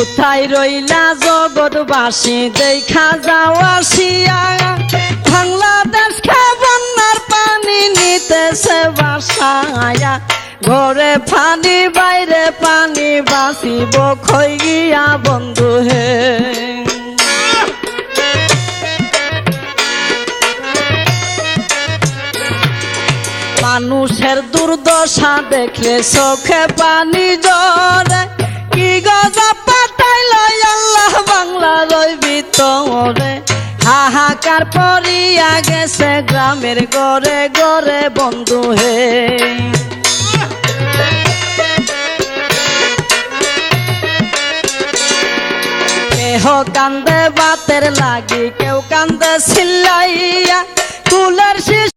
কোথায় রইলা জগৎবাসী দেখা যাও আসিয়া, বাংলাদেশকে বন্যার পানি নিতেছে বাসায়া। ঘরে পানি বাইরে পানি বাঁচিব খই গিয়া বন্ধু হে। মানুষের দুর্দশা দেখলে চোখে পানি ঝরে, কি গজা পাঠাইল আল্লাহ বাংলার ওই ভিতরে। হাহাকার পড়িয়া গেছে গ্রামের ঘরে ঘরে বন্ধু হে। কেহ কান্দে বাতের লাগি, কেউ কান্দে চিল্লাইয়া, কুলের